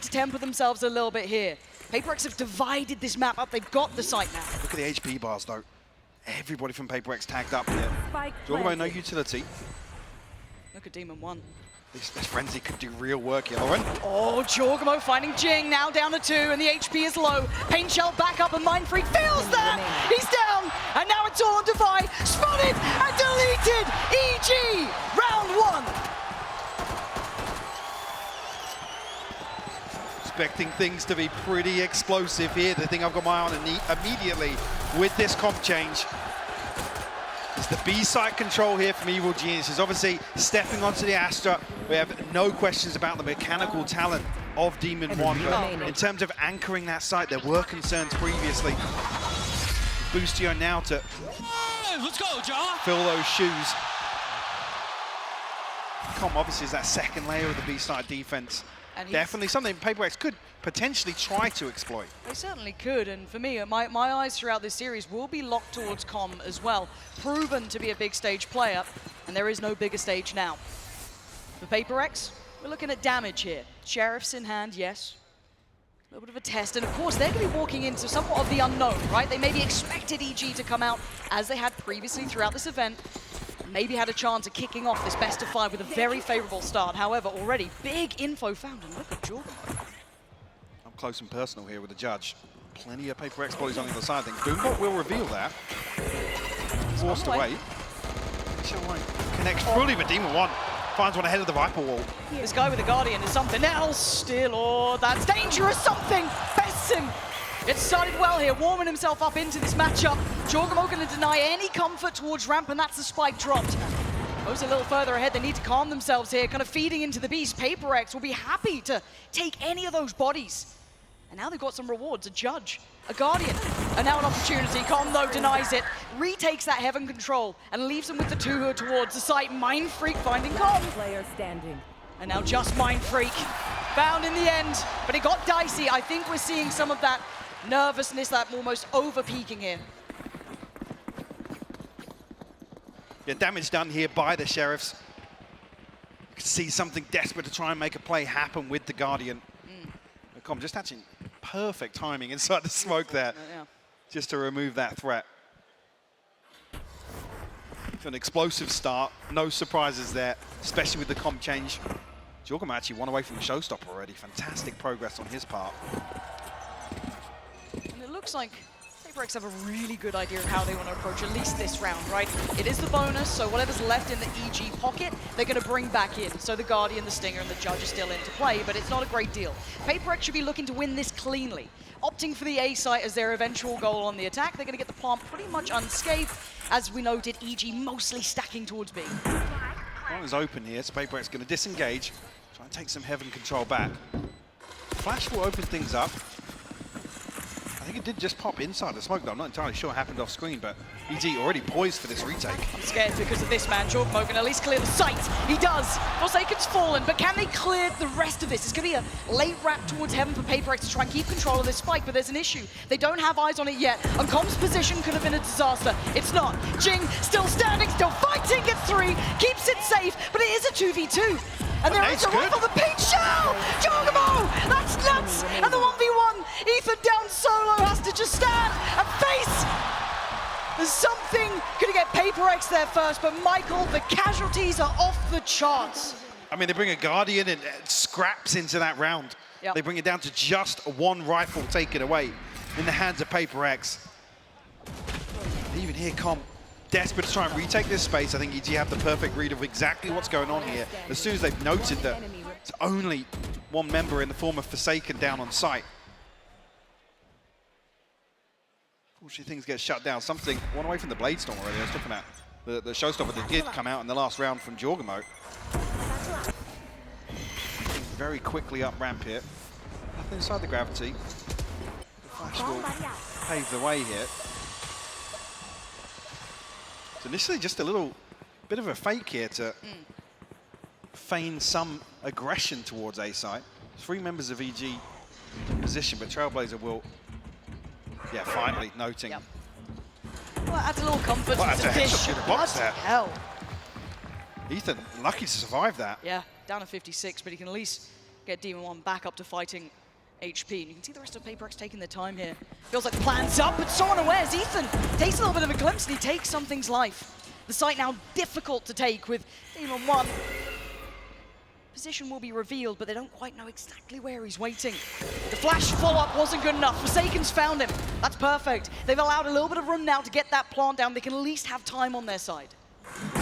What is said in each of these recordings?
need to temper themselves a little bit here. PRX have divided this map up. They've got the site now. Look at the HP bars, though. Everybody from PRX tagged up here. Jorgamo, no utility. Look at Demon 1. This Frenzy could do real work here, Lauren. Oh, Jorgamo finding Jing, now down to 2, and the HP is low. Pain Shell back up, and Mind Freak feels that! He's down, and now it's all on Defy. Spotted and deleted! EG, round 1. Expecting things to be pretty explosive here. The thing I've got my eye on immediately with this comp change is the B-site control here from Evil Geniuses. Obviously, stepping onto the Astra, we have no questions about the mechanical talent of Demon 1, but in terms of anchoring that site, there were concerns previously. Boostio now to let's go, John. Fill those shoes. Com obviously is that second layer of the B-side defense. Definitely something PRX could potentially try to exploit. They certainly could, and for me, my eyes throughout this series will be locked towards Com as well. Proven to be a big stage player, and there is no bigger stage now. For PRX, we're looking at damage here. Sheriffs in hand, yes. A little bit of a test, and of course, they're going to be walking into somewhat of the unknown, right? They maybe expected EG to come out as they had previously throughout this event. Maybe had a chance of kicking off this best of 5 with a very favorable start. However, already big info found, and look at Jordan. I'm close and personal here with the judge. Plenty of PRX bodies on the other side. I think Doombot will reveal that. Forced away. Connects fully with Demon 1. Finds one ahead of the Viper wall. This guy with the Guardian is something else still. Oh, that's dangerous something. Bests him. It started well here, warming himself up into this matchup. Jorgamo going to deny any comfort towards ramp, and that's the spike dropped. Goes a little further ahead. They need to calm themselves here, kind of feeding into the beast. PRX will be happy to take any of those bodies. And now they've got some rewards, a judge, a guardian, and now an opportunity. Com, though, denies it, retakes that heaven control, and leaves them with the 2 who are towards the site. Mind Freak finding Com. Player standing. And now just Mind Freak, found in the end, but it got dicey. I think we're seeing some of that nervousness, that almost over-peaking here. Yeah, damage done here by the Sheriffs. You can see something desperate to try and make a play happen with the Guardian. Com just actually perfect timing inside the smoke there, just to remove that threat. For an explosive start, no surprises there, especially with the comp change. Jorgamo actually 1 away from the showstopper already. Fantastic progress on his part. And it looks like PRX have a really good idea of how they want to approach at least this round, right? It is the bonus, so whatever's left in the EG pocket, they're going to bring back in. So the Guardian, the Stinger, and the Judge are still into play, but it's not a great deal. PRX should be looking to win this cleanly, opting for the A site as their eventual goal on the attack. They're going to get the plant pretty much unscathed, as we noted, EG mostly stacking towards B. One is open here, so PRX going to disengage, try and take some heaven control back. Flash will open things up. I think it did just pop inside the smoke, though. I'm not entirely sure what happened off screen, but EG already poised for this retake. I'm scared because of this man. Jorgamo can at least clear the site. He does. Forsaken's fallen, but can they clear the rest of this? It's going to be a late wrap towards heaven for PRX to try and keep control of this spike, but there's an issue. They don't have eyes on it yet, and Com's position could have been a disaster. It's not. Jing still standing, still fighting, gets 3, keeps it safe, but it is a 2v2. And there is a rifle, the Pain Shell! Jorgamo! That's nuts! And the 1v1, Ethan down solo, has to just stand and face! There's something gonna get PRX there first, but Michael, the casualties are off the charts. I mean, they bring a Guardian and scraps into that round. Yep. They bring it down to just 1 rifle taken away in the hands of PRX. Even here, Com, desperate to try and retake this space. I think EG have the perfect read of exactly what's going on here. As soon as they've noted that it's only 1 member in the form of Forsaken down on site. Unfortunately, things get shut down. Something 1 away from the Blade Storm already. I was looking at the showstopper that did come out in the last round from Jorgamo. Very quickly up ramp here. Nothing inside the gravity. The flash will pave the way here. So initially just a little bit of a fake here to feign some aggression towards A site. 3 members of EG in position, but Trailblazer will, finally noting. Yep. Well, that adds a little comfort Well, to that's the a dish. headshot through the box there. Hell. Ethan, lucky to survive that. Yeah, down to 56, but he can at least get Demon One back up to fighting HP. And you can see the rest of PRX taking their time here. Feels like the plan's up, but so unawares. Ethan takes a little bit of a glimpse and he takes something's life. The site now difficult to take with Demon One. Position will be revealed, but they don't quite know exactly where he's waiting. The flash follow-up wasn't good enough. Forsaken's found him. That's perfect. They've allowed a little bit of room now to get that plant down. They can at least have time on their side.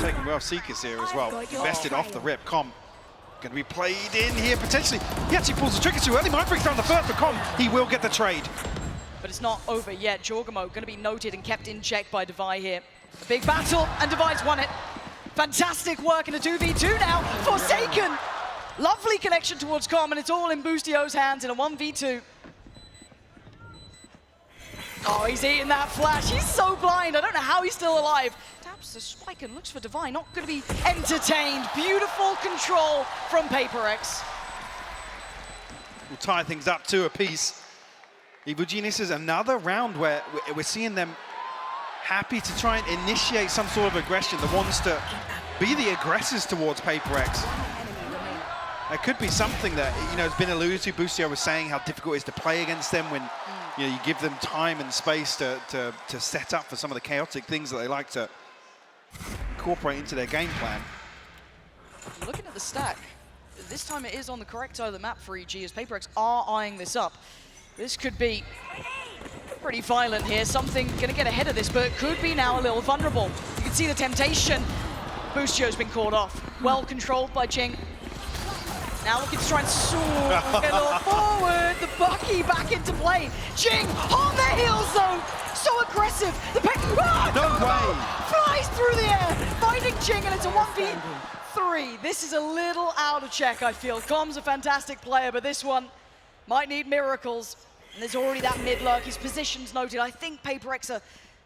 Taking well Seekers here as well. Invested off the rip. Com going to be played in here potentially. He actually pulls the trigger too early. Mind Freak on the first, but Com, he will get the trade. But it's not over yet. Jorgamo going to be noted and kept in check by Devi here. A big battle, and Devi's won it. Fantastic work in a 2v2 now. Forsaken! Lovely connection towards Com, and it's all in Boostio's hands in a 1v2. Oh, he's eating that flash. He's so blind. I don't know how he's still alive. Taps the spike and looks for Devi. Not going to be entertained. Beautiful control from PRX. We'll tie things up to a piece. Evil Genius is another round where we're seeing them happy to try and initiate some sort of aggression that wants to be the aggressors towards PRX. It could be something that, you know, has been alluded to. Boostio was saying how difficult it is to play against them when you know, you give them time and space to set up for some of the chaotic things that they like to incorporate into their game plan. Looking at the stack, this time it is on the correct side of the map for EG as PRX are eyeing this up. This could be pretty violent here. Something going to get ahead of this, but it could be now a little vulnerable. You can see the temptation. Boostio's been caught off. Well controlled by Ching. Now looking to try and get a little forward. The Bucky back into play. Ching on their heels though. So aggressive. The no way. Flies through the air, finding Ching, and it's a 1v3. This is a little out of check, I feel. Com's a fantastic player, but this one might need miracles. And there's already that mid lurk. His position's noted. I think PRX are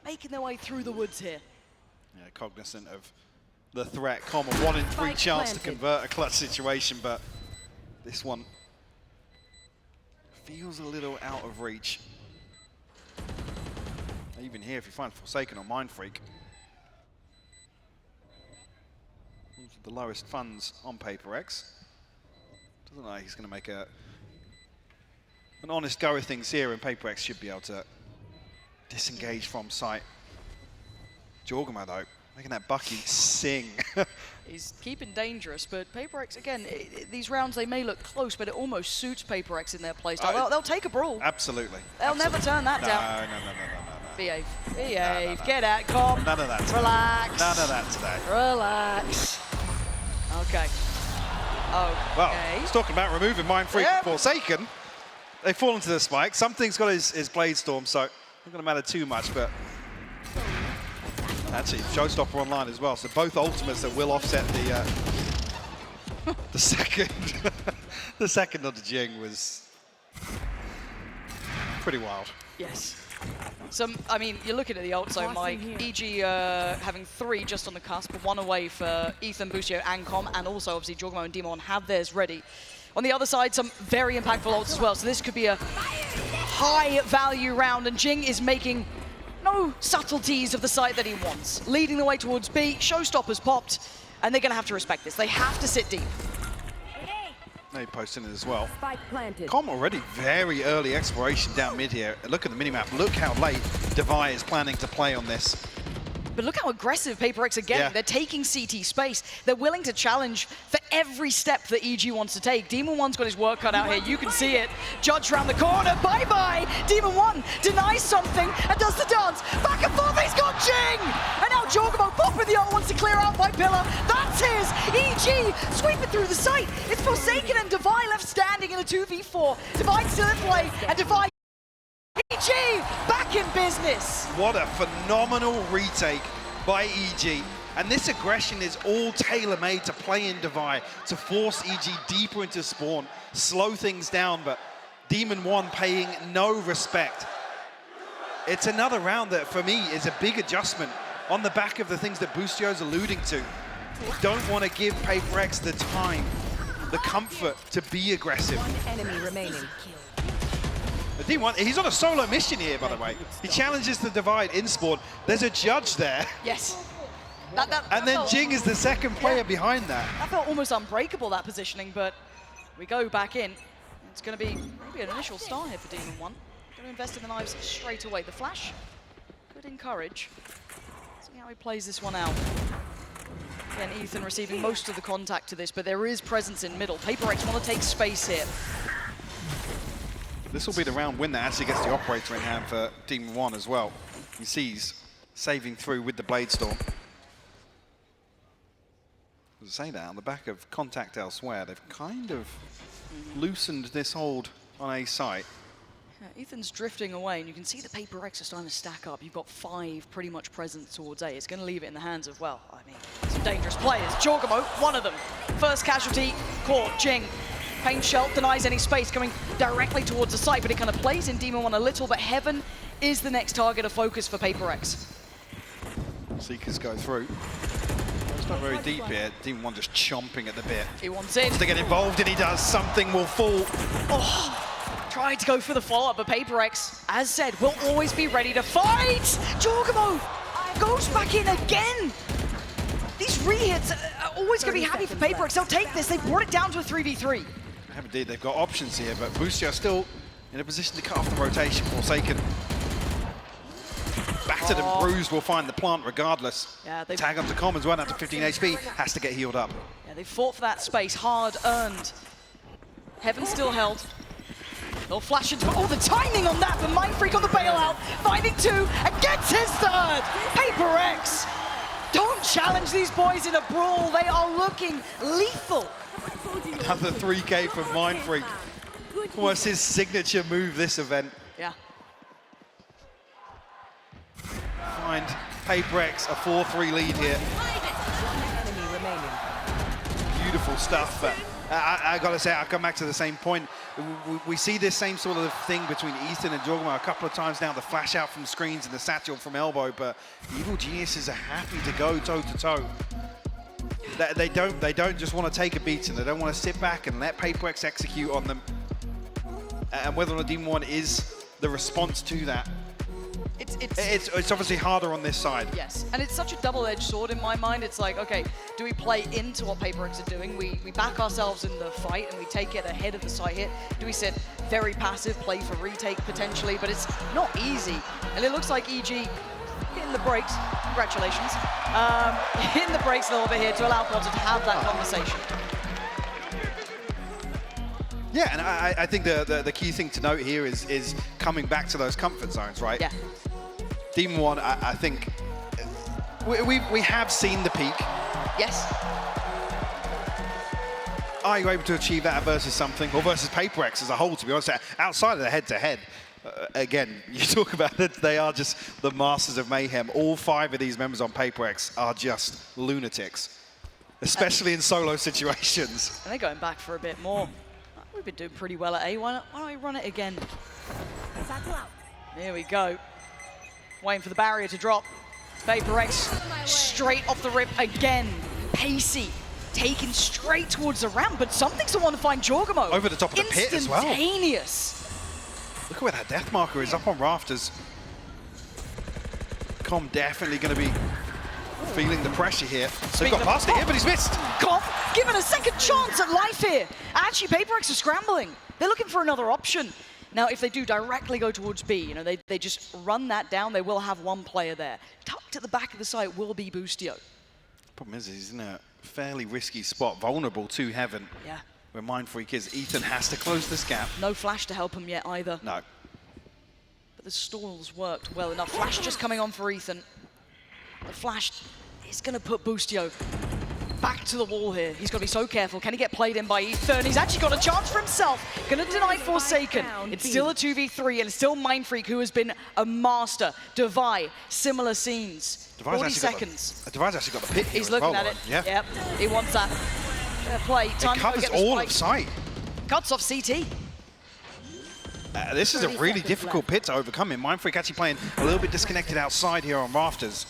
making their way through the woods here. Yeah, cognizant of the threat. Com, a 1 in 3 chance to convert a clutch situation, but this one feels a little out of reach. Even here, if you find Forsaken or Mind Freak, the lowest funds on PRX. Doesn't look like he's going to make an honest go of things here, and PRX should be able to disengage from sight. Jorgamo, though, making that Bucky sing. He's keeping dangerous, but PRX, again, these rounds, they may look close, but it almost suits PRX in their playstyle. They'll take a brawl. Absolutely. They'll never turn that down. No. Behave. Behave. Get at Com. None of that today. Relax. None of that today. Relax. Okay. Oh. Well, he's talking about removing Mind Freak and Forsaken. They fall into the spike. Something's got his Blade Storm, so not going to matter too much, but actually, Showstopper online as well, so both ultimates that will offset the second. The second of the Jing was pretty wild. Yes. I mean, you're looking at the ult zone, Mike. EG having 3 just on the cusp, 1 away for Ethan, Boostio, and Com, and also obviously Jorgamo and Demon have theirs ready. On the other side, some very impactful ults as well, so this could be a high value round, and Jing is making no subtleties of the site that he wants. Leading the way towards B, Showstopper's popped, and they're going to have to respect this. They have to sit deep. They posting it as well. Spike planted. Com already very early exploration down mid here. Look at the minimap. Look how late Devi is planning to play on this. But look how aggressive PRX are getting. Yeah. They're taking CT space. They're willing to challenge for every step that EG wants to take. Demon One's got his work cut out here. You can see it. Judge round the corner. Bye-bye. Demon One denies something and does the dance. Back and forth. He's got Jing. And now Jorgamo popping the ult, wants to clear out by Pillar. That's his. EG sweeping through the site. It's Forsaken and Devi left standing in a 2v4. Devi still in play, and Devi EG back in business. What a phenomenal retake by EG. And this aggression is all tailor-made to play in Devi, to force EG deeper into spawn, slow things down, but Demon One paying no respect. It's another round that, for me, is a big adjustment on the back of the things that Boostio's alluding to. Don't want to give PRX the time, the comfort to be aggressive. One enemy remaining. Demon, he's on a solo mission here, by the way. He challenges the divide in spawn. There's a judge there. Yes. And then Jing is the second player behind that. That felt almost unbreakable, that positioning, but we go back in. It's going to be maybe an initial start here for Demon 1. Going to invest in the knives straight away. The flash could encourage. See how he plays this one out. Again, Ethan receiving most of the contact to this, but there is presence in middle. PRX want to take space here. This will be the round win that actually gets the operator in hand for Demon 1 as well. You see he's saving through with the Blade Storm. To say that, on the back of contact elsewhere, they've kind of loosened this hold on A site. Yeah, Ethan's drifting away, and you can see the PRX are starting to stack up. You've got 5 pretty much present towards A. It's going to leave it in the hands of, well, I mean, some dangerous players. Jorgamo, one of them. First casualty, caught, Jing. Pain Shell denies any space, coming directly towards the site, but it kind of plays in Demon 1 a little, but Heaven is the next target of focus for PRX. Seekers go through. It's not very deep here. Demon 1 just chomping at the bit. He wants in. To get involved, and he does. Something will fall. Oh. Tried to go for the follow-up, but PRX, as said, will always be ready to fight! Jorgamo goes back in again! These re-hits are always going to be happy for PRX. They'll take this. They've brought it down to a 3v3. They have indeed. They've got options here, but Boostio still in a position to cut off the rotation. Forsaken. Battered and bruised will find the plant regardless. Yeah, Tag onto Com as well, down to 15 HP. Has to get healed up. Yeah, they fought for that space. Hard earned. Heaven still held. They'll flash into... Oh, the timing on that, but Mindfreak on the bailout, finding 2 and gets his 3rd! PRX! Don't challenge these boys in a brawl. They are looking lethal. Another 3K from Mindfreak. What's his signature move this event? Yeah. Find PRX a 4-3 lead here. Beautiful stuff, but I gotta say, I'll come back to the same point. We see this same sort of thing between Ethan and Jorgamo a couple of times now, the flash out from screens and the satchel from elbow, but Evil Geniuses are happy to go toe-to-toe. They don't just want to take a beating, they don't want to sit back and let PRX execute on them. And whether or not Demon 1 is the response to that, it's obviously harder on this side. Yes, and it's such a double-edged sword in my mind. It's like, okay, do we play into what PRX are doing? We back ourselves in the fight and we take it ahead of the site hit. Do we sit very passive, play for retake potentially? But it's not easy. And it looks like EG hitting the brakes. Congratulations. Hitting the brakes a little bit here to allow Potter to have that conversation. Yeah, and I think the key thing to note here is coming back to those comfort zones, right? Yeah. Demon 1, I think, we have seen the peak. Yes. Are you able to achieve that versus something, or versus PRX as a whole, to be honest? Outside of the head-to-head, again, you talk about it, they are just the masters of mayhem. All 5 of these members on PRX are just lunatics, especially in solo situations. And they're going back for a bit more. We've been doing pretty well at A. Why don't we run it again? Here we go. Waiting for the barrier to drop. PRX straight off the rip again. Pacey taken straight towards the ramp, but something's the one to find Jorgamo. Over the top of the pit as well. Instantaneous. Look at where that death marker is, up on rafters. Com definitely going to be feeling the pressure here. They've got past it here, but he's missed. Com given a second chance at life here. Actually, PRX are scrambling. They're looking for another option. Now, if they do directly go towards B, you know, they just run that down, they will have 1 player there. Tucked at the back of the site will be Boostio. Problem is, he's in a fairly risky spot, vulnerable to Heaven. Yeah. Where Mindfreak is. Ethan has to close this gap. No flash to help him yet either. No. But the stalls worked well enough. Flash just coming on for Ethan. The flash is going to put Boostio back to the wall here. He's got to be so careful. Can he get played in by Ethan? He's actually got a chance for himself. Going to deny Forsaken. It's still a 2v3, and it's still Mindfreak, who has been a master. Devi, similar scenes. 40 seconds. Devi's actually got the pit here. He's looking at it. Yeah. Yep. He wants that. Play. Time it covers all of sight. Cuts off CT. This is a really difficult pit to overcome him. Mindfreak actually playing a little bit disconnected outside here on rafters.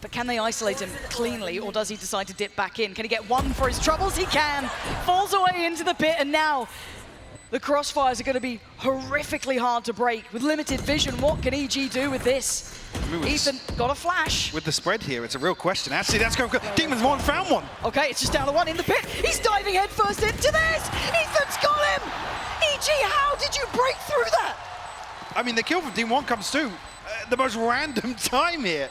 But can they isolate him cleanly, or does he decide to dip back in? Can he get 1 for his troubles? He can. Falls away into the pit, and now The crossfires are going to be horrifically hard to break. With limited vision, what can EG do with this? Ethan got a flash. With the spread here, it's a real question. Actually, that's going good. Demons one found one. Okay, it's just down to one in the pit. He's diving headfirst into this. Ethan's got him. EG, how did you break through that? I mean, the kill from Demon 1 comes too. The most random time here.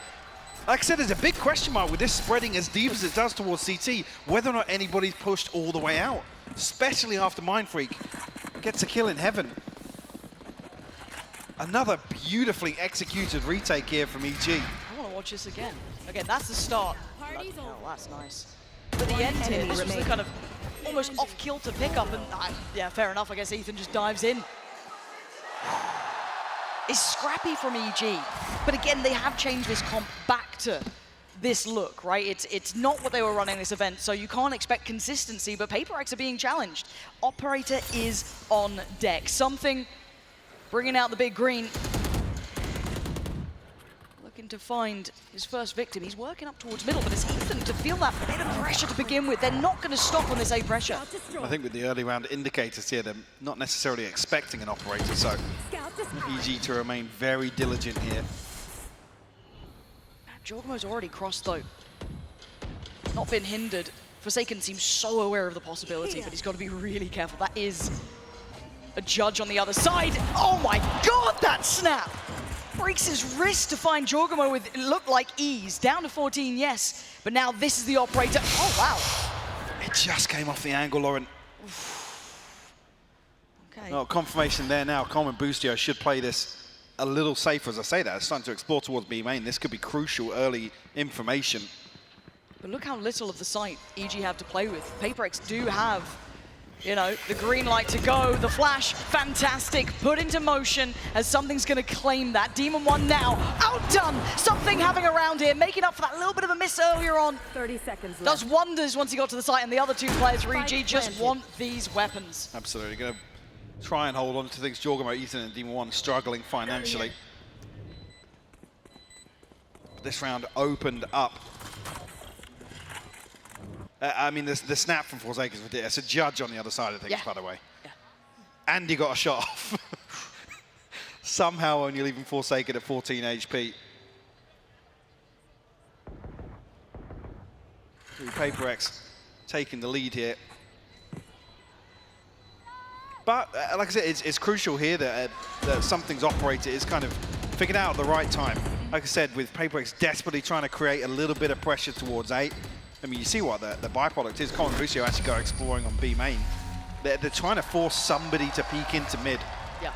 Like I said, there's a big question mark with this spreading as deep as it does towards CT, whether or not anybody's pushed all the way out, especially after Mindfreak gets a kill in heaven. Another beautifully executed retake here from EG. I want to watch this again. Again, that's the start. Oh, that's nice. But the end here, this was the kind of almost off-kilter pickup, and yeah, fair enough. I guess Ethan just dives in. It's scrappy from EG, but again, they have changed this comp back to this look, right? It's not what they were running this event, so you can't expect consistency, but PRX are being challenged. Operator is on deck. Something bringing out the big green. Looking to find his first victim. He's working up towards middle, but it's Ethan to feel that bit of pressure to begin with. They're not going to stop on this A pressure. I think with the early round indicators here, they're not necessarily expecting an operator, so EG to remain very diligent here. Jorgmo's already crossed though. Not been hindered. Forsaken seems so aware of the possibility, but he's got to be really careful. That is a judge on the other side. Oh my god, that snap! Breaks his wrist to find Jorgmo with, it looked like ease. Down to 14, yes, but now this is the operator. Oh wow. It just came off the angle, Lauren. Okay. Oh, confirmation there now. Coleman Boostio should play this a little safer. As I say that, it's starting to explore towards B main. This could be crucial early information. But look how little of the site EG have to play with. PRX do have, you know, the green light to go. The flash, fantastic, put into motion as something's going to claim that. Demon 1 now, outdone. Something having around here, making up for that little bit of a miss earlier on. 30 seconds left. Does wonders once he got to the site, and the other two players for EG just want these weapons. Absolutely. Going to try and hold on to things. Jorgmo, Ethan, and Demon 1 struggling financially. But this round opened up. I mean, the snap from Forsaken is ridiculous. It's a judge on the other side of things, by the way. Yeah. And he got a shot off. Somehow only leaving Forsaken at 14 HP. PRX taking the lead here. But, like I said, it's crucial here that something's operated. It's kind of figured out at the right time. Like I said, with PRX desperately trying to create a little bit of pressure towards 8. I mean, you see what the byproduct is. Colin Lucio actually go exploring on B main. They're trying to force somebody to peek into mid. Yeah.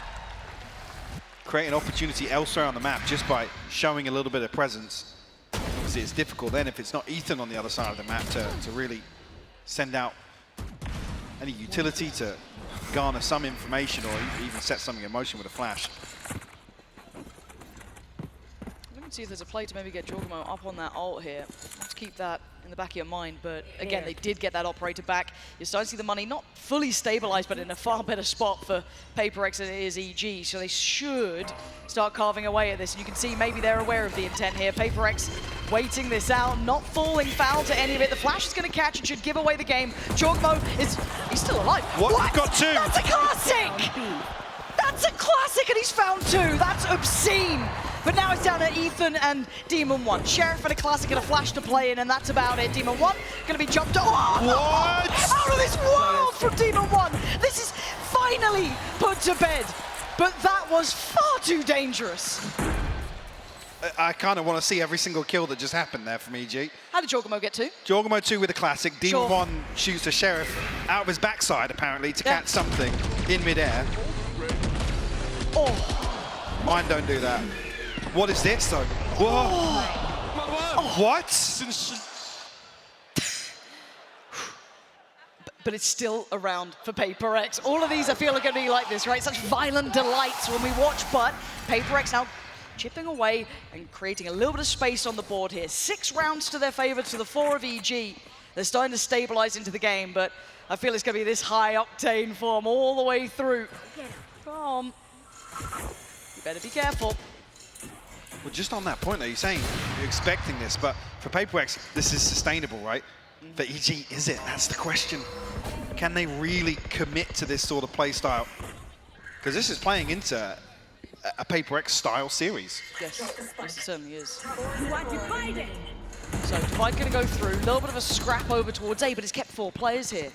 Create an opportunity elsewhere on the map just by showing a little bit of presence. Obviously, it's difficult then if it's not Ethan on the other side of the map to really send out any utility to garner some information or even set something in motion with a flash. See if there's a play to maybe get Jorgmo up on that ult here. Let's keep that in the back of your mind, but again, they did get that operator back. You're starting to see the money not fully stabilized, but in a far better spot for PRX than it is EG, so they should start carving away at this, and you can see maybe they're aware of the intent here. PRX waiting this out, not falling foul to any of it. The flash is going to catch and should give away the game. Jorgmo he's still alive. What? Got two! That's a classic! That's a classic, and he's found two. That's obscene. But now it's down to Ethan and Demon 1. Sheriff and a classic and a flash to play in, and that's about it. Demon 1 going to be jumped. Oh, what? Out of this world from Demon 1. This is finally put to bed. But that was far too dangerous. I kind of want to see every single kill that just happened there from EG. How did Jorgmo get two? Jorgmo 2 with a classic. Demon 1 shoots the Sheriff out of his backside, apparently, to catch something in midair. Oh. Mine don't do that. What is this, though? Whoa. Oh. What? But it's still around for PRX. All of these, I feel, are going to be like this, right? Such violent delights when we watch, but PRX now chipping away and creating a little bit of space on the board here. 6 rounds to their favor to the 4 of EG. They're starting to stabilize into the game, but I feel it's going to be this high-octane form all the way through. You better be careful. Well, just on that point, though, you're saying you're expecting this, but for PRX, this is sustainable, right? For EG, is it? That's the question. Can they really commit to this sort of play style Because this is playing into a Paper X style series. Yes, it certainly is. You are divided. So Divide gonna go through, a little bit of a scrap over towards A, but it's kept 4 players here.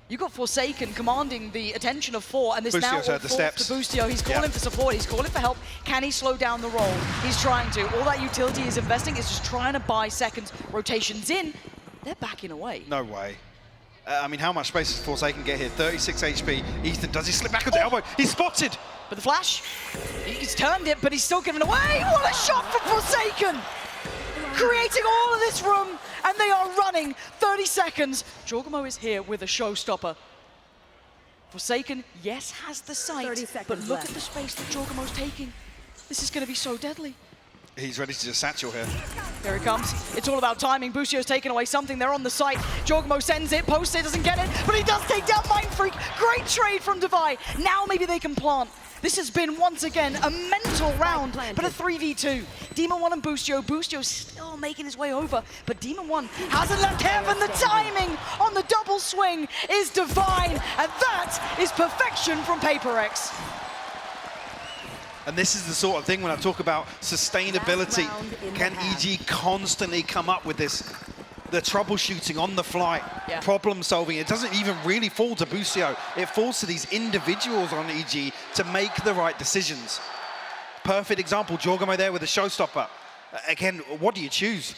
You got Forsaken commanding the attention of 4, and this Boostio's now all heard the falls steps. to Boostio. He's calling for support, he's calling for help. Can he slow down the roll? He's trying to. All that utility is investing is just trying to buy seconds. Rotations in, they're backing away. No way. I mean, how much space does Forsaken get here? 36 HP. Ethan, does he slip back on the elbow? He's spotted! But the flash, he's turned it, but he's still giving away. What a shot from Forsaken! Creating all of this room, and they are running 30 seconds. Jorgamo is here with a showstopper. Forsaken, yes, has the sight, 30 but seconds look left. at the space that Jorgamo's taking. This is going to be so deadly. He's ready to just satchel here. Here it comes. It's all about timing. Boostio's taking away something. They're on the site. Jorgamo sends it. Posts it, doesn't get it, but he does take down Mind Freak. Great trade from Devi. Now maybe they can plant. This has been, once again, a mental round, but a 3v2. Demon 1 and Boostio. Boostio's still making his way over, but Demon 1 hasn't left heaven. The timing on the double swing is divine, and that is perfection from Paper X. And this is the sort of thing when I talk about sustainability. Last round in the Can half. EG constantly come up with this, the troubleshooting on the fly, Yeah. problem solving? It doesn't even really fall to Boostio. It falls to these individuals on EG to make the right decisions. Perfect example, Jorgamo there with a showstopper. Again, what do you choose?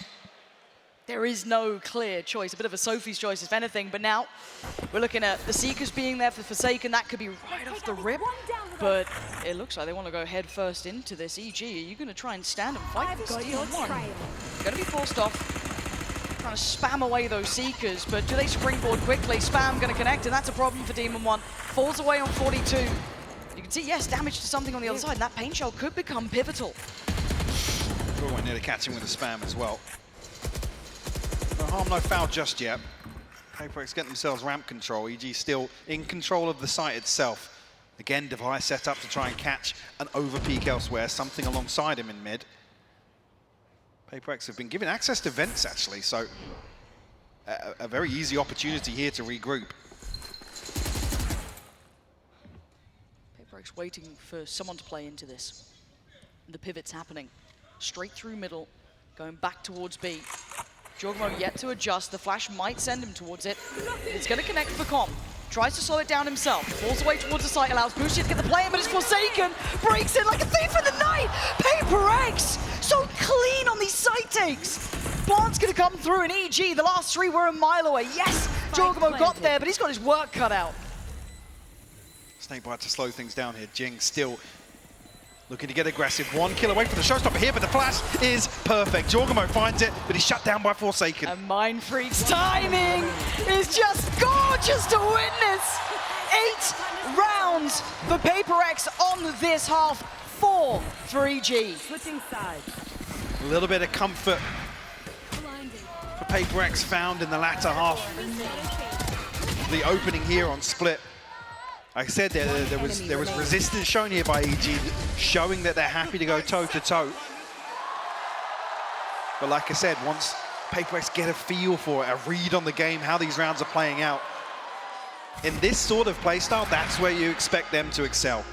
There is no clear choice, a bit of a Sophie's choice if anything, but now we're looking at the Seekers being there for Forsaken. That could be right off the rip, but it looks like they want to go head first into this. EG, are you going to try and stand and fight I've this got your Demon 1? trail. Going to be forced off, trying to spam away those Seekers, but do they springboard quickly? Spam going to connect, and that's a problem for Demon 1. Falls away on 42. You can see, yes, damage to something on the other side, and that paint shell could become pivotal. Sure, we're nearly catching with the spam as well. No harm, no foul just yet. Paper X getting themselves ramp control. EG still in control of the site itself. Again, Devi set up to try and catch an overpeak elsewhere, something alongside him in mid. Paper X have been given access to vents, actually, so a very easy opportunity here to regroup. Paper X waiting for someone to play into this. The pivot's happening. Straight through middle, going back towards B. Jorgamo yet to adjust. The flash might send him towards it. It's going to connect for Com. Tries to slow it down himself. Falls away towards the site, allows Boostio to get the play in, but it's Forsaken. Breaks in like a thief in the night. Paper X, so clean on these site takes. Plant's going to come through in EG. The last 3 were a mile away. Yes, Jorgamo got there, but he's got his work cut out. Snakebite to slow things down here. Jing still looking to get aggressive. 1 kill away from the showstopper here, but the flash is perfect. Jorgamo finds it, but he's shut down by Forsaken. And Mind Freak's timing is just gorgeous to witness. 8 rounds for Paper X on this half, 4 for EG. Switching sides. A little bit of comfort for Paper X found in the latter half. The opening here on split. Like I said, there was resistance shown here by EG, showing that they're happy to go toe-to-toe. But like I said, once Paper X get a feel for it, a read on the game, how these rounds are playing out, in this sort of playstyle, that's where you expect them to excel.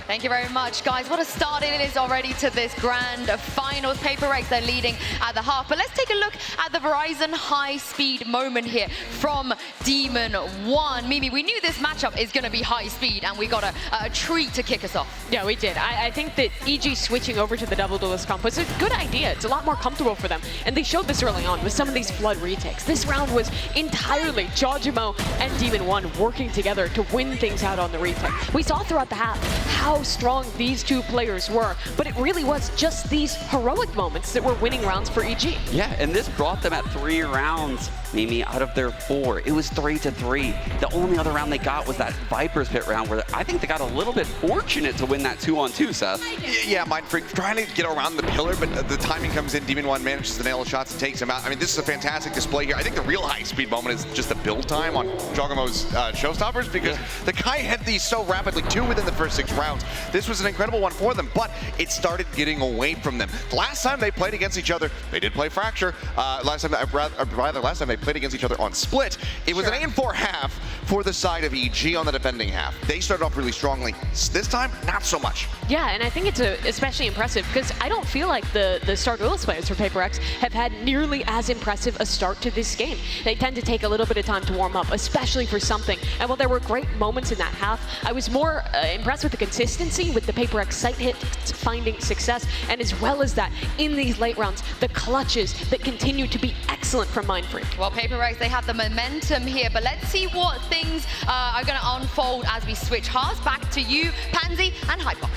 Thank you very much, guys. What a start it is already to this grand finals. Paper X, they're leading at the half. But let's take a look at the Verizon high-speed moment here from Demon 1. Mimi, we knew this matchup is going to be high-speed, and we got a treat to kick us off. Yeah, we did. I think that EG switching over to the double duelist comp was a good idea. It's a lot more comfortable for them. And they showed this early on with some of these flood retakes. This round was entirely Jorgamo and Demon 1 working together to win things out on the retake. We saw throughout the half how strong these 2 players were, but it really was just these heroic moments that were winning rounds for EG. Yeah, and this brought them at 3 rounds, Mimi, out of their 4. It was 3-3. The only other round they got was that Viper's Pit round, where I think they got a little bit fortunate to win that 2-on-2, Seth. Yeah, Mind Freak trying to get around the pillar, but the timing comes in. Demon 1 manages to nail the shots and takes him out. I mean, this is a fantastic display here. I think the real high-speed moment is just the build time on Jorgamo's showstoppers, because the guy had these so rapidly, 2 within the first 6 rounds. This was an incredible one for them, but it started getting away from them. Last time they played against each other, they did play Fracture. Last time they played against each other on Split, it was an 8-4 half for the side of EG on the defending half. They started off really strongly. This time, not so much. Yeah, and I think it's especially impressive because I don't feel like the Star Duelist players for PRX have had nearly as impressive a start to this game. They tend to take a little bit of time to warm up, especially for something. And while there were great moments in that half, I was more impressed with the consistency with the PRX site hit finding success, and as well as that, in these late rounds, the clutches that continue to be excellent from Mindfreak. Well, PRX, they have the momentum here, but let's see what things are going to unfold as we switch hearts. Back to you, Pansy and Hypok.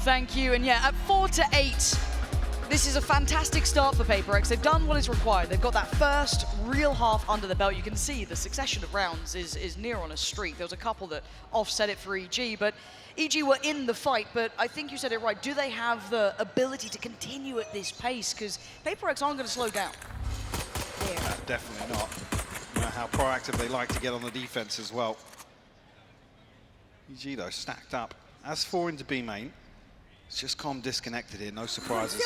Thank you, and yeah, at 4-8, this is a fantastic start for PRX. They've done what is required. They've got that first real half under the belt. You can see the succession of rounds is near on a streak. There was a couple that offset it for EG, but EG were in the fight, but I think you said it right. Do they have the ability to continue at this pace? Because PRX aren't going to slow down. Definitely not. No matter how proactive they like to get on the defense as well. EG though, stacked up. As 4 into B main, it's just calm disconnected here, no surprises.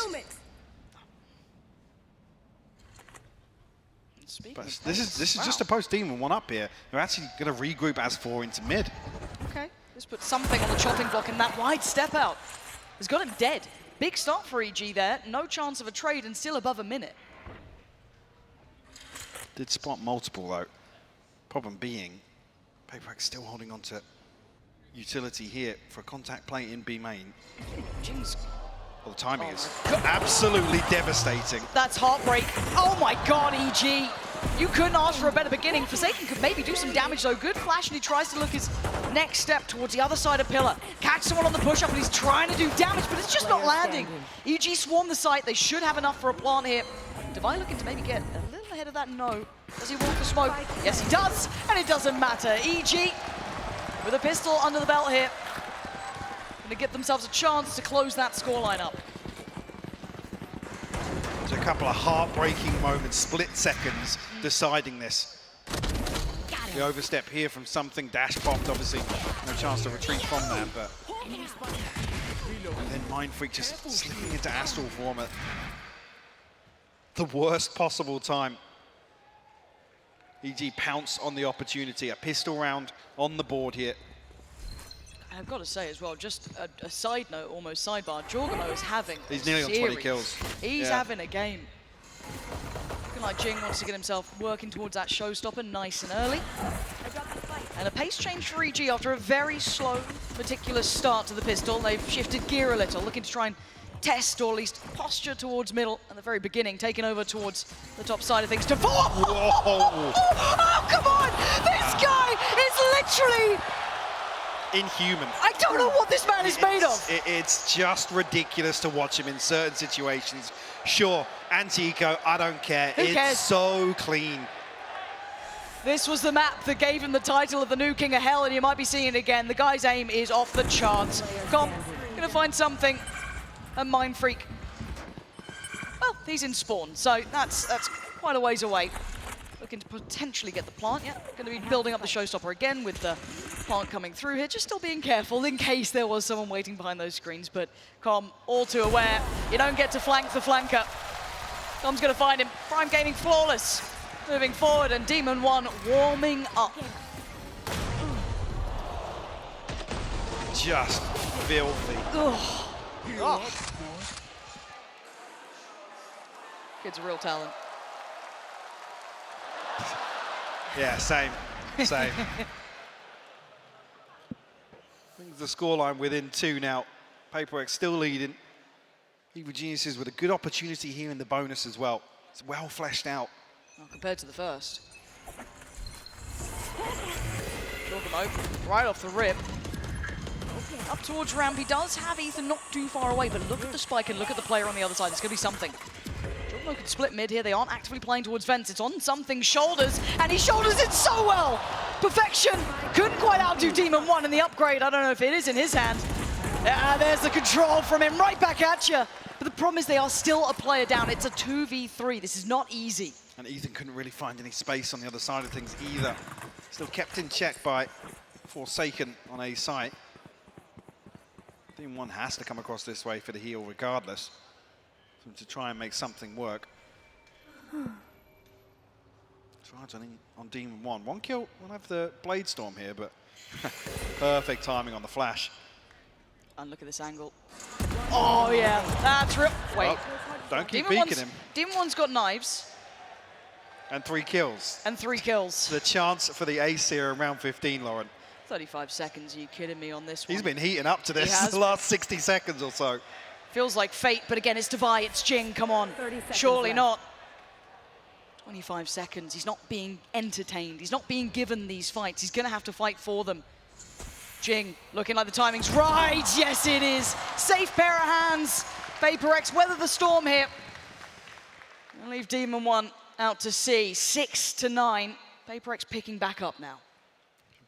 But this is just a post-demon 1 up here. They're actually going to regroup as 4 into mid. Okay, just put something on the chopping block, and that wide step out has got him dead. Big start for EG there, no chance of a trade and still above a minute. Did spot multiple though. Problem being, PRX still holding on to utility here for a contact play in B main. Jeez. Well, the timing is absolutely devastating. That's heartbreak. Oh my god, EG. You couldn't ask for a better beginning. Forsaken could maybe do some damage though. Good flash, and he tries to look his next step towards the other side of Pillar. Catch someone on the push-up, and he's trying to do damage, but it's just not landing. EG swarm the site. They should have enough for a plant here. Divine looking to maybe get a little ahead of that. No. Does he walk the smoke? Yes, he does, and it doesn't matter. EG with a pistol under the belt here. Going to give themselves a chance to close that scoreline up. There's a couple of heartbreaking moments, split seconds, deciding this. The overstep here from something, dash popped, obviously no chance to retreat from that, but... And then Mindfreak just slipping into Astral form at the worst possible time. EG pounce on the opportunity, a pistol round on the board here. I've got to say as well, just a side note, almost sidebar, Jorgamo is having He's nearly on 20 kills. He's having a game. Looking like Jing wants to get himself working towards that showstopper nice and early. And a pace change for EG after a very slow, meticulous start to the pistol. They've shifted gear a little, looking to try and test or at least posture towards middle at the very beginning, taking over towards the top side of things to four. Oh, come on! This guy is literally inhuman. I don't know what this man is made of. It's just ridiculous to watch him in certain situations. Sure, anti-eco, I don't care. Who cares? It's so clean. This was the map that gave him the title of the new King of Hell, and you might be seeing it again. The guy's aim is off the charts. Gonna find something. A Mindfreak. Well, he's in spawn, so that's quite a ways away. Looking to potentially get the plant. Yeah, going to be building up the showstopper again with the plant coming through here. Just still being careful in case there was someone waiting behind those screens. But Com, all too aware. You don't get to flank the flanker. Com's going to find him. Prime Gaming flawless. Moving forward, and Demon 1 warming up. Just filthy. Ugh. Oh. Kid's a real talent. Yeah, same. I think the scoreline within 2 now. PRX still leading. Evil Geniuses with a good opportunity here in the bonus as well. It's well fleshed out. Well, compared to the first. Jorgamo, right off the rip. Up towards ramp, he does have Ethan not too far away, but look at the spike and look at the player on the other side. It's going to be something. Jorgamo can split mid here. They aren't actively playing towards vents. It's on something's shoulders, and he shoulders it so well. Perfection. Couldn't quite outdo Demon 1 in the upgrade. I don't know if it is in his hand. There's the control from him right back at you. But the problem is they are still a player down. It's a 2v3. This is not easy. And Ethan couldn't really find any space on the other side of things either. Still kept in check by Forsaken on A site. Team 1 has to come across this way for the heal regardless, to try and make something work. Charge on Demon 1. 1 kill, we'll have the Blade Storm here, but perfect timing on the flash. And look at this angle. Oh yeah, that's real. Wait. Oh, don't keep Demon peeking him. Demon 1's got knives. And 3 kills. And 3 kills. The chance for the ace here in round 15, Lauren. 35 seconds, are you kidding me on this one? He's been heating up to this the last 60 seconds or so. Feels like fate, but again, it's Devi, it's Jing, come on. 30 seconds Surely left. not. 25 seconds, he's not being entertained. He's not being given these fights. He's gonna have to fight for them. Jing, looking like the timing's right. Yes, it is. Safe pair of hands. PRX weather the storm here. And leave Demon 1 out to sea. 6-9. PRX picking back up now.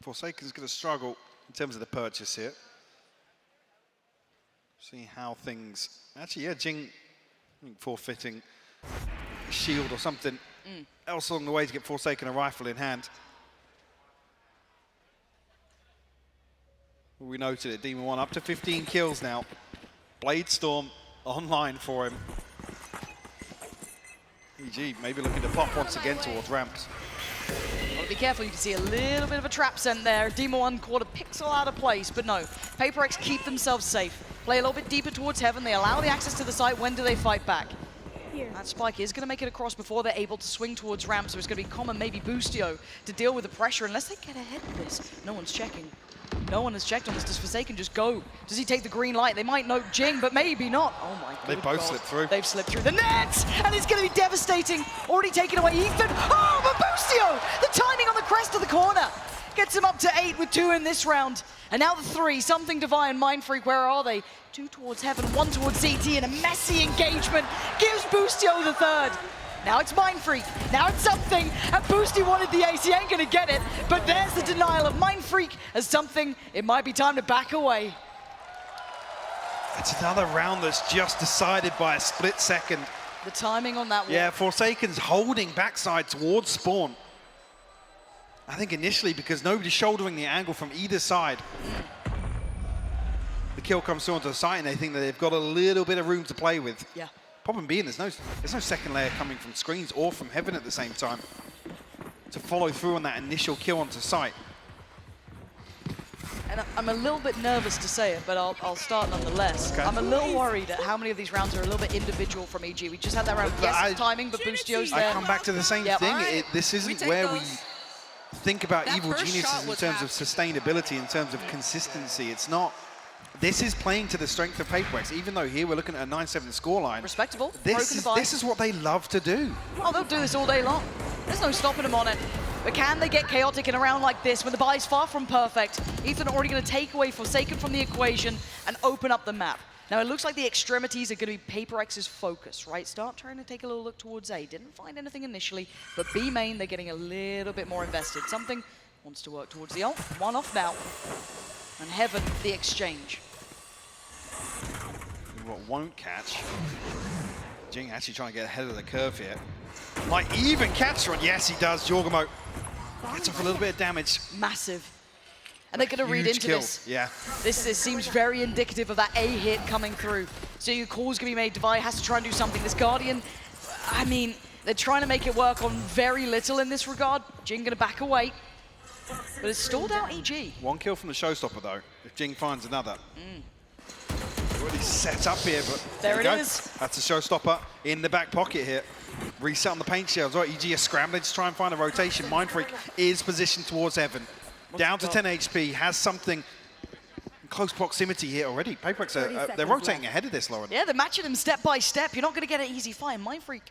Forsaken's going to struggle in terms of the purchase here. See how things... Actually, yeah, Jing I think forfeiting a shield or something else along the way to get Forsaken a rifle in hand. We noted it, Demon 1 up to 15 kills now. Blade Storm online for him. EG maybe looking to pop once again towards ramps. Well, be careful, you can see a little bit of a trap sent there. Demon 1 caught a pixel out of place, but no. PRX keep themselves safe. Play a little bit deeper towards heaven. They allow the access to the site. When do they fight back? That spike is going to make it across before they're able to swing towards ramp, so it's going to be common, maybe Boostio, to deal with the pressure unless they get ahead of this. No one's checking. No one has checked on this. Does Forsaken just go? Does he take the green light? They might note Jing, but maybe not. Oh my god. They both slipped through. They've slipped through the net, and it's going to be devastating. Already taken away Ethan. Oh, but Boostio! The timing on the crest of the corner gets him up to 8 with 2 in this round. And now the 3, Something Divine, Mind Freak, where are they? 2 towards heaven, 1 towards ZT, and a messy engagement gives Boostio the 3rd. Now it's Mind Freak, now it's Something, and Boosty wanted the ace, he ain't gonna get it, but there's the denial of Mind Freak as Something. It might be time to back away. It's another round that's just decided by a split second. The timing on that one. Yeah, Forsaken's holding backside towards spawn. I think initially because nobody's shouldering the angle from either side. The kill comes through onto the side and they think that they've got a little bit of room to play with. Yeah. Problem being, there's no second layer coming from screens or from heaven at the same time to follow through on that initial kill onto site. And I'm a little bit nervous to say it, but I'll start nonetheless. Okay. I'm a little worried at how many of these rounds are a little bit individual from EG. We just had that round, yes, timing, but Boostio's there. I come back to the same Yep. thing. Alright. This isn't where we think about Evil Geniuses in terms of sustainability, in terms of consistency. It's not. This is playing to the strength of PRX, even though here we're looking at a 9-7 scoreline. Respectable. This is what they love to do. Oh, they'll do this all day long. There's no stopping them on it. But can they get chaotic in a round like this when the buy's far from perfect? Ethan already going to take away Forsaken from the equation and open up the map. Now it looks like the extremities are going to be PRX's focus, right? Start trying to take a little look towards A. Didn't find anything initially, but B main, they're getting a little bit more invested. Something wants to work towards the ult. 1 off now. And heaven, the exchange. What won't catch. Jing actually trying to get ahead of the curve here. Might even catch one. Yes, he does. Jorgamo gets off a little bit of damage. Massive. And they're going to read Huge into kill. this. Yeah. This seems very indicative of that A hit coming through. So your call's going to be made. Devi has to try and do something. This Guardian, I mean, they're trying to make it work on very little in this regard. Jing going to back away. But it's stalled out EG. 1 kill from the showstopper, though, if Jing finds another. Already set up here, but there we it go. is. That's a showstopper in the back pocket here. Reset on the paint shells. Right, EG is scrambling to try and find a rotation. Mind Freak is positioned towards heaven. Down to 10 HP, has something in close proximity here already. PRX, they're rotating ahead of this, Lauren. Yeah, they're matching him step by step. You're not going to get an easy fight. Mind Freak,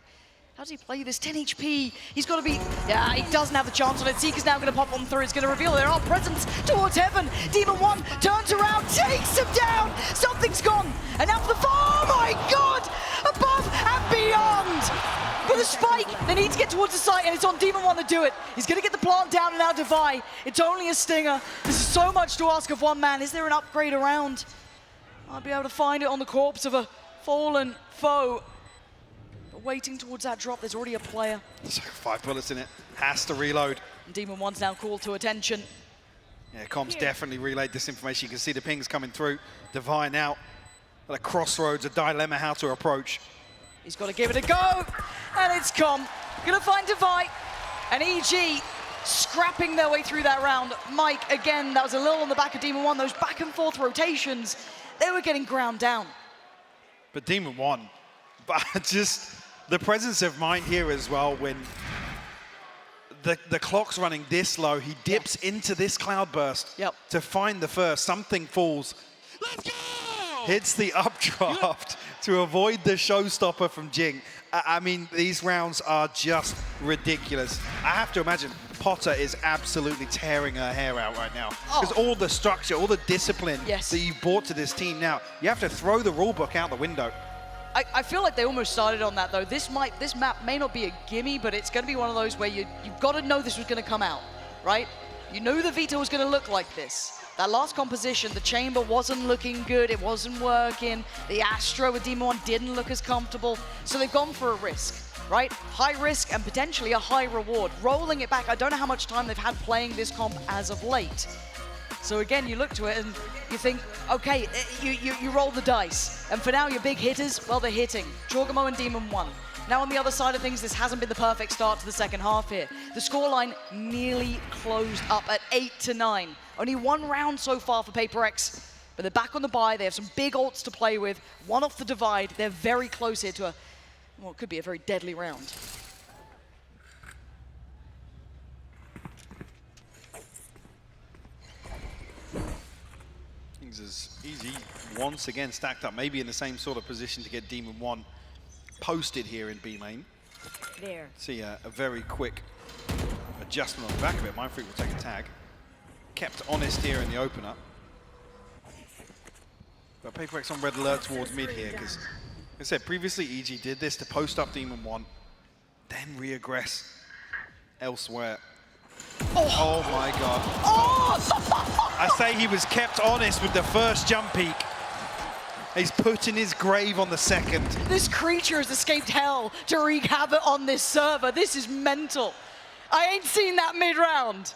how does he play this? 10 HP. He's got to be... Yeah, he doesn't have the chance on it. Seeker's now going to pop on through. It's going to reveal there are presence towards heaven. Demon 1 turns around, takes him down. Something's gone. And now for the... Oh my god! Above and beyond! For the spike, they need to get towards the site, and it's on Demon 1 to do it. He's going to get the plant down and now Devi. It's only a stinger. This is so much to ask of one man. Is there an upgrade around? I'll be able to find it on the corpse of a fallen foe. But waiting towards that drop, there's already a player. There's 5 bullets in it. Has to reload. And Demon 1's now called to attention. Yeah, comms definitely relayed this information. You can see the pings coming through. Divine out at a crossroads, a dilemma how to approach. He's got to give it a go, and it's Com. Gonna find Divine, and EG scrapping their way through that round. Mike, again, that was a little on the back of Demon One. Those back and forth rotations, they were getting ground down. But Demon One, but just the presence of mind here as well when the clock's running this low, he dips into this cloudburst to find the first. Something falls. Let's go! Hits the updraft to avoid the showstopper from Jing. I mean, these rounds are just ridiculous. I have to imagine Potter is absolutely tearing her hair out right now. Because all the structure, all the discipline that you brought to this team now, you have to throw the rulebook out the window. I feel like they almost started on that though. This map may not be a gimme, but it's going to be one of those where you've got to know this was going to come out, right? You knew the Vita was going to look like this. That last composition, the chamber wasn't looking good, it wasn't working. The Astra with Demon One didn't look as comfortable, so they've gone for a risk, right? High risk and potentially a high reward. Rolling it back, I don't know how much time they've had playing this comp as of late. So again, you look to it and you think, okay, you roll the dice. And for now, your big hitters, well, they're hitting. Jorgamo and Demon One. Now on the other side of things, this hasn't been the perfect start to the second half here. The scoreline nearly closed up at 8-9. Only one round so far for PRX, but they're back on the bye. They have some big ults to play with. One off the divide. They're very close here to a, well, it could be a very deadly round. Things as easy once again stacked up, maybe in the same sort of position to get Demon One posted here in B lane. There. See a very quick adjustment on the back of it. Mindfreak will take a tag. Kept honest here in the opener. But PRX on red alert towards mid here, because, like I said, previously EG did this to post up Demon One, then reaggress elsewhere. Oh my god. Oh! I say he was kept honest with the first jump peak. He's put in his grave on the second. This creature has escaped hell to wreak havoc on this server. This is mental. I ain't seen that mid-round.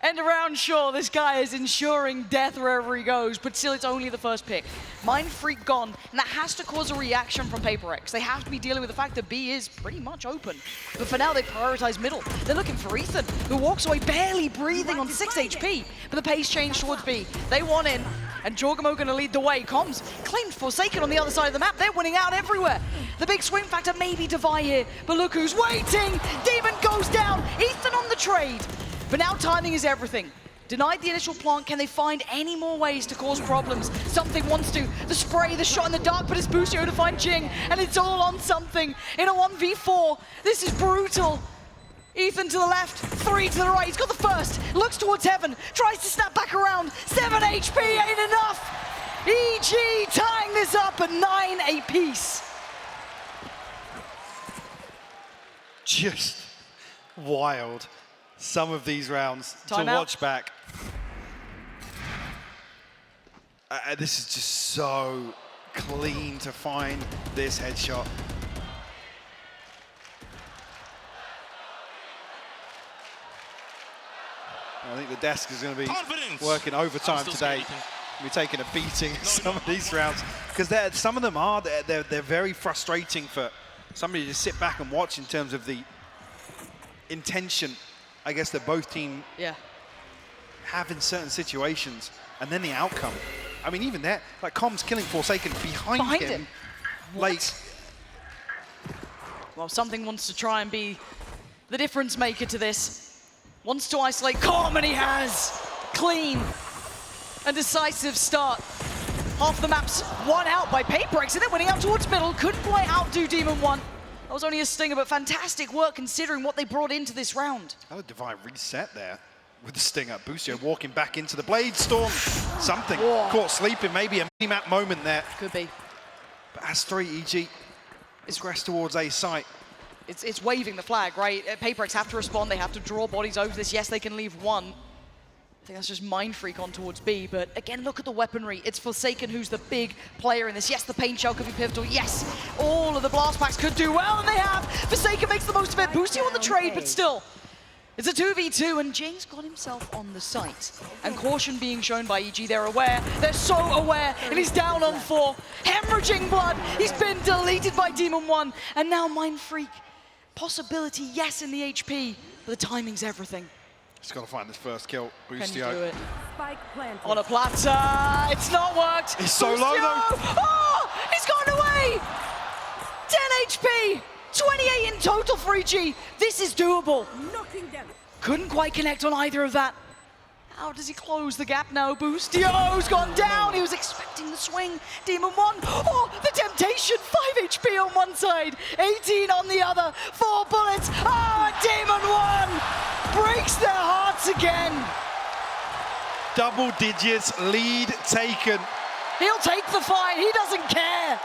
End of round, sure, this guy is ensuring death wherever he goes, but still it's only the first pick. Mindfreak gone, and that has to cause a reaction from PRX. They have to be dealing with the fact that B is pretty much open. But for now, they prioritize middle. They're looking for Ethan, who walks away barely breathing on 6 HP, but the pace changed towards B. They want in, and Jorgamo gonna lead the way. Comms claimed Forsaken on the other side of the map. They're winning out everywhere. The big swing factor may be Devi here, but look who's waiting. Demon goes down, Ethan on the trade. But now timing is everything. Denied the initial plant, can they find any more ways to cause problems? Something wants to. The spray, the shot in the dark, but it's Busio to find Jing, and it's all on something. In a 1v4, this is brutal. Ethan to the left, 3 to the right, he's got the first, looks towards heaven, tries to snap back around, 7 HP ain't enough. EG tying this up at 9 apiece. Just wild. Some of these rounds to watch back. This is just so clean to find this headshot. I think the desk is going to be working overtime today. We're taking a beating some of these rounds because some of them are they're very frustrating for somebody to sit back and watch in terms of the intention, I guess, that both teams have in certain situations, and then the outcome. I mean, even that, like Comms killing Forsaken behind him. Like, well, something wants to try and be the difference maker to this. Wants to isolate Com, and he has. Clean and decisive start. Half the map's won out by PRX, and they're winning out towards middle. Couldn't quite outdo Demon One. That was only a stinger, but fantastic work considering what they brought into this round. Oh, Divine reset there with the stinger. Busio walking back into the Blade Storm. Something caught sleeping, maybe a mini-map moment there. Could be. But as 3 EG is progressed towards A site. It's waving the flag, right? PRX have to respond. They have to draw bodies over this. Yes, they can leave one. I think that's just Mindfreak on towards B, but again, look at the weaponry. It's Forsaken who's the big player in this. Yes, the Pain Shell could be pivotal. Yes, all of the blast packs could do well, and they have. Forsaken makes the most of it. Busio on the trade, but still, It's a 2v2, and James got himself on the site. And caution being shown by EG, they're aware. They're so aware, and he's down on 4. Hemorrhaging blood, he's been deleted by Demon 1. And now Mind Freak, possibility, yes, in the HP, but the timing's everything. Just got to find this first kill. Can you do Boostio. it? Spike planted. On a platter, it's not worked. He's so low, though. Oh, he's gone away. 10 HP, 28 in total for EG. This is doable. Knocking them. Couldn't quite connect on either of that. How does he close the gap now? Boostio's gone down. He was expecting the swing. Demon 1. Oh, the temptation. 5 HP on one side, 18 on the other. 4 bullets. Oh, Demon 1 breaks their hearts again. Double digits, lead taken. He'll take the fight. He doesn't care.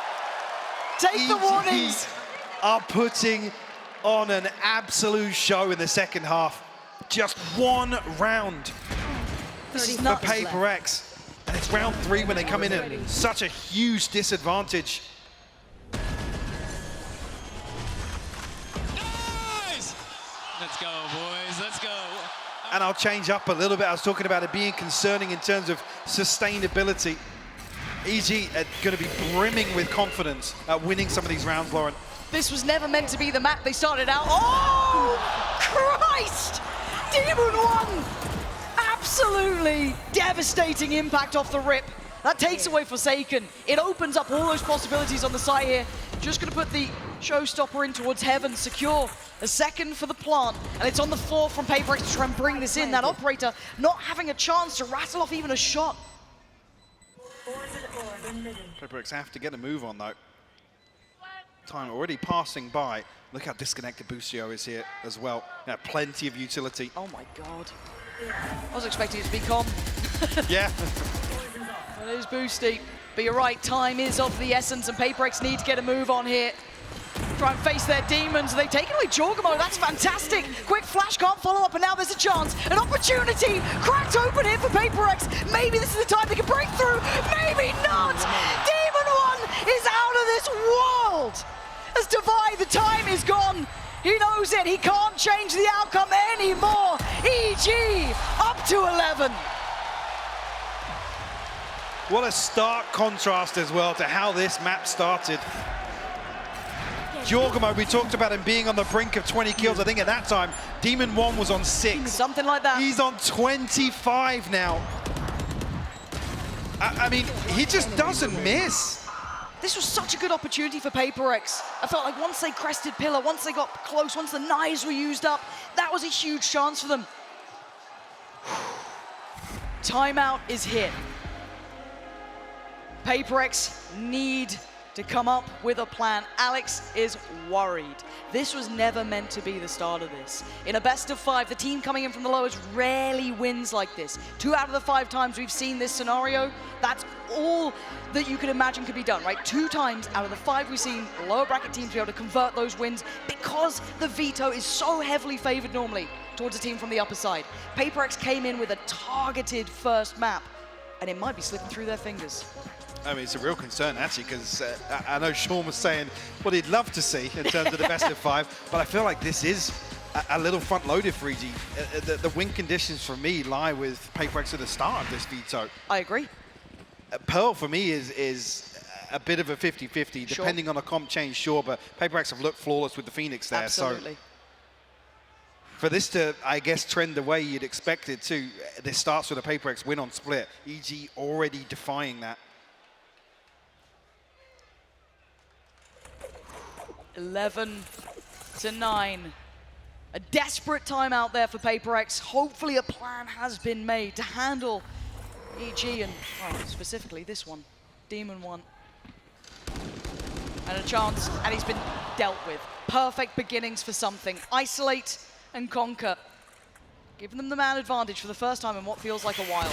Take the warnings. Are putting on an absolute show in the second half. Just one round This is for nuts. Paper X. And it's round 3 when they come in at such a huge disadvantage. Nice! Let's go, boys. Let's go. And I'll change up a little bit. I was talking about it being concerning in terms of sustainability. EG are going to be brimming with confidence at winning some of these rounds, Lauren. This was never meant to be the map they started out. Oh, Christ! Demon 1! Absolutely devastating impact off the rip. That takes away Forsaken. It opens up all those possibilities on the side here. Just going to put the showstopper in towards Heaven, secure a second for the plant. And it's on the floor from Paper X to try and bring this in. That operator not having a chance to rattle off even a shot. Paper X have to get a move on, though. Time already passing by. Look how disconnected Boostio is here as well. Now, plenty of utility. Oh my God. I was expecting it to be calm. Yeah. It is Boosty. But you're right, time is of the essence, and Paper X need to get a move on here. Try and face their demons. They've taken away Jorgamo. That's fantastic. Quick flash, can't follow up, and now there's a chance. An opportunity cracked open here for Paper X. Maybe this is the time they can break through. Maybe not. Demon 1 is out of this world. As Divide, the time is gone. He knows it. He can't change the outcome anymore. EG up to 11. What a stark contrast as well to how this map started. Jorgamo, we talked about him being on the brink of 20 kills. I think at that time, Demon 1 was on 6. Something like that. He's on 25 now. I mean, he just doesn't miss. This was such a good opportunity for Paper X. I felt like once they crested Pillar, once they got close, once the knives were used up, that was a huge chance for them. Timeout is hit. Paper X need to come up with a plan. Alex is worried. This was never meant to be the start of this. In a best of 5, the team coming in from the lowest rarely wins like this. 2 out of the 5 times we've seen this scenario, that's all that you could imagine could be done, right? 2 times out of the 5 we've seen lower bracket teams be able to convert those wins because the veto is so heavily favored normally towards a team from the upper side. Paper X came in with a targeted first map, and it might be slipping through their fingers. I mean, it's a real concern, actually, because I know Sean was saying what he'd love to see in terms of the best of 5, but I feel like this is a little front-loaded for EG. The win conditions for me lie with Paper X at the start of this veto. I agree. Pearl, for me, is a bit of a 50-50, depending on a comp change, sure, but Paper X have looked flawless with the Phoenix there. Absolutely. So for this to, I guess, trend the way you'd expect it to, this starts with a Paper X win on split. EG already defying that. 11-9. A desperate timeout there for Paper X. Hopefully a plan has been made to handle EG and, well, specifically this one, Demon 1. And a chance, and he's been dealt with. Perfect beginnings for something. Isolate and conquer. Giving them the man advantage for the first time in what feels like a while.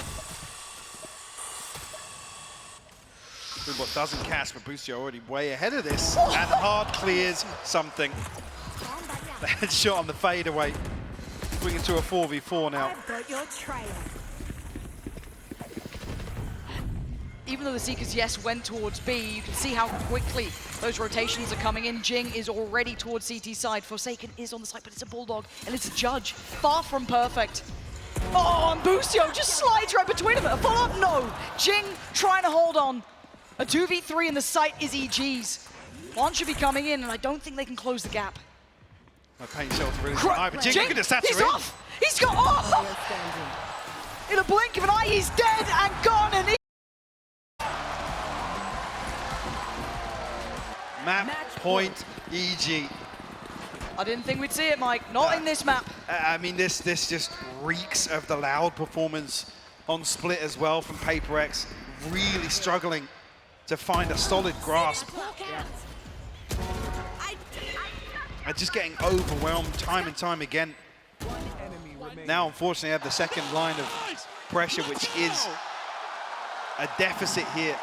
What doesn't catch, but Boostio already way ahead of this, and hard clears something. The headshot on the fadeaway, bring it to a 4v4 now. I've got your trail. even though the Seekers, yes, went towards B, you can see how quickly those rotations are coming in. Jing is already towards CT side. Forsaken is on the side, but it's a Bulldog, and it's a Judge. Far from perfect. Oh, and Boostio just slides right between them. A follow-up? No. Jing trying to hold on. A 2v3 in the site is EG's. One should be coming in, and I don't think they can close the gap. My paint shelter really high, but Jing could have sat he's her in. off! He's got off! In a blink of an eye, he's dead and gone, and Map point EG. I didn't think we'd see it, Mike. Not in this map. I mean, this just reeks of the loud performance on Split as well from PRX. Really struggling to find a solid grasp. And just getting overwhelmed time and time again. Now, unfortunately, I have the second line of pressure, which is a deficit here.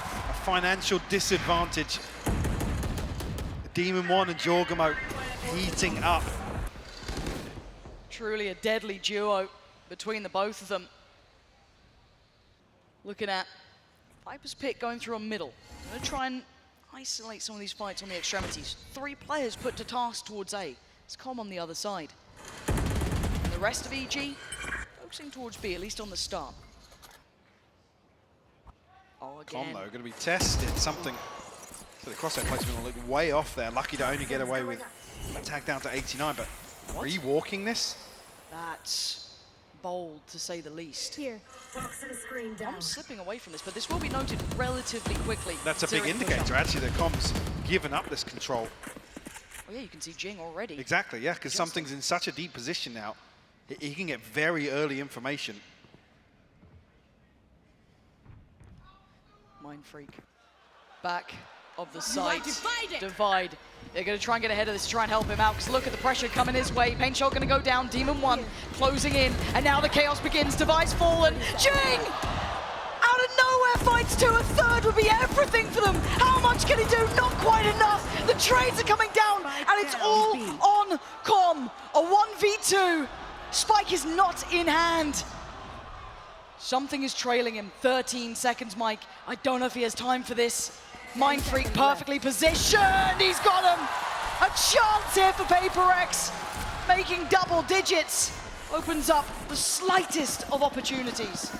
A financial disadvantage. Demon 1 and Jorgamo heating up. Truly a deadly duo between the both of them. Looking at Viper's Pit going through a middle. I'm going to try and isolate some of these fights on the extremities. 3 players put to task towards A. It's Com on the other side. And the rest of EG focusing towards B, at least on the start. Oh, again. Com, though, going to be tested. Something. So the crosshair placement will look way off there. Lucky to only get away with a tag down to 89, but re-walking this? That's bold, to say the least. Here, box and screen down. I'm slipping away from this, but this will be noted relatively quickly. That's a big indicator, actually, that Com's given up this control. Oh yeah, you can see Jing already. Exactly, yeah, because something's in such a deep position now. He can get very early information. Mind Freak. Back of the site. Divide. They're going to try and get ahead of this, try and help him out, because look at the pressure coming his way. Paint Shot going to go down. Demon 1 closing in, and now the chaos begins. Device fallen. Jing! Out of nowhere fights to a third would be everything for them. How much can he do? Not quite enough. The trades are coming down, and it's all on Com. A 1v2. Spike is not in hand. Something is trailing him. 13 seconds, Mike. I don't know if he has time for this. Mind Freak perfectly positioned. He's got him. A chance here for PRX. Making double digits. Opens up the slightest of opportunities.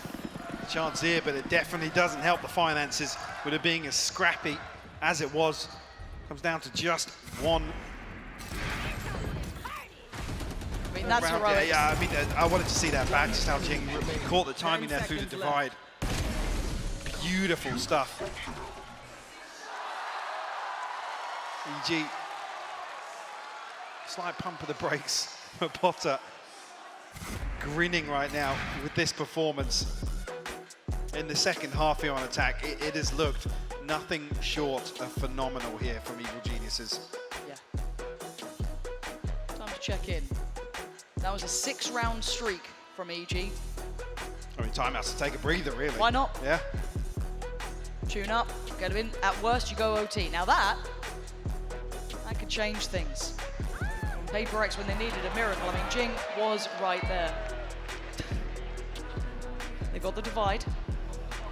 Chance here, but it definitely doesn't help the finances with it being as scrappy as it was. Comes down to just one. I mean, that's heroic. Yeah, I mean, I wanted to see that back, just how Jing caught the timing there through the divide. Beautiful stuff. EG, slight pump of the brakes for Potter. Grinning right now with this performance. In the second half here on attack, it has looked nothing short of phenomenal here from Evil Geniuses. Yeah. Time to check in. That was a 6-round streak from EG. I mean, timeouts to take a breather, really. Why not? Yeah. Tune up, get him in. At worst, you go OT. Now that could change things. PRX, when they needed a miracle, I mean, Jing was right there. They got the divide.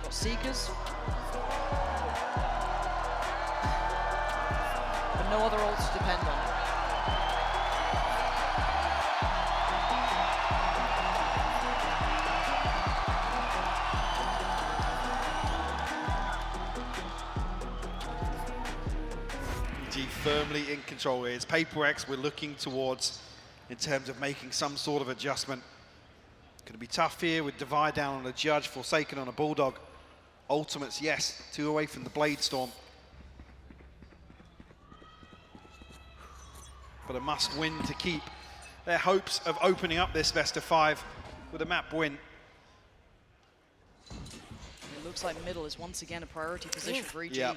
Got Seekers. But no other ults to depend on. Firmly in control here. It's PRX we're looking towards in terms of making some sort of adjustment. Going to be tough here with divide down on a Judge, Forsaken on a Bulldog. Ultimates, yes, 2 away from the Blade Storm. But a must win to keep their hopes of opening up this best of 5 with a map win. It looks like middle is once again a priority position for EG. Yep.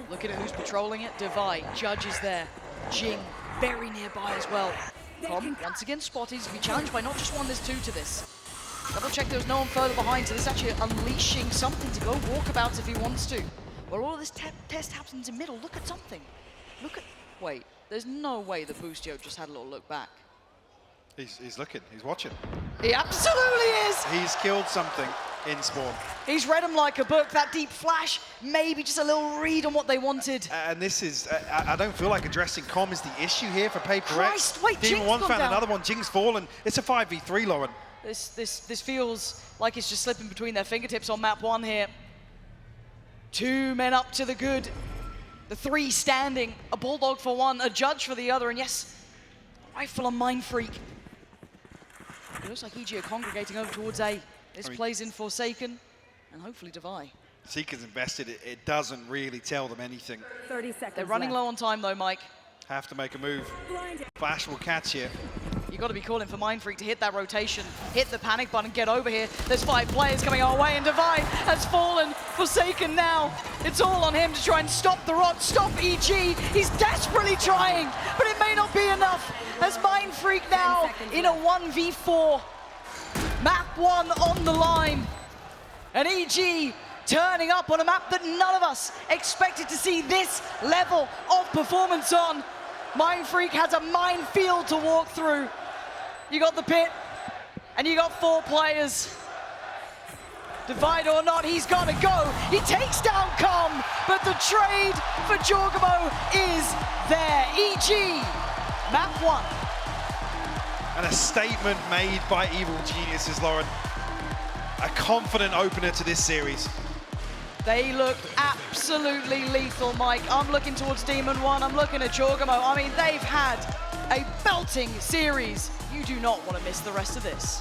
Looking at who's patrolling it. Divide, Judge is there. Jing, very nearby as well. Com, once again spotted. He's going to be challenged by not just one, there's 2 to this. Double check there was no one further behind, so this is actually unleashing something to go walkabouts if he wants to. Well, all of this test happens in middle. Look at something. Look at... Wait, there's no way that Boostio just had a little look back. He's looking, he's watching. He absolutely is! He's killed something. in spawn. He's read them like a book. That deep flash, maybe just a little read on what they wanted. And this is, I don't feel like addressing Com is the issue here for PRX. Christ, wait, Demon Jinx 1 gone found down. another one, Jinx fallen. It's a 5v3, Lauren. This feels like it's just slipping between their fingertips on map 1 here. 2 men up to the good. The 3 standing, a Bulldog for 1, a Judge for the other, and yes, rifle on Mind Freak. It looks like EG are congregating over towards A. This plays in Forsaken, and hopefully Devi. Seeker's invested, it doesn't really tell them anything. 30 seconds They're running left. low on time though, Mike. Have to make a move. Blinded. Flash will catch here. You got to be calling for Mind Freak to hit that rotation, hit the panic button, get over here. There's 5 players coming our way, and Devi has fallen. Forsaken now. It's all on him to try and stop the rot, stop EG. He's desperately trying, but it may not be enough. As Mind Freak now in a 1v4. Map 1 on the line. And EG turning up on a map that none of us expected to see this level of performance on. Mind Freak has a minefield to walk through. You got the pit, and you got 4 players. Divide or not, he's got to go. He takes down Com, but the trade for Jorgamo is there. EG, map 1. And a statement made by Evil Geniuses, Lauren. A confident opener to this series. They look absolutely lethal, Mike. I'm looking towards Demon 1, I'm looking at Jorgamo. I mean, they've had a belting series. You do not want to miss the rest of this.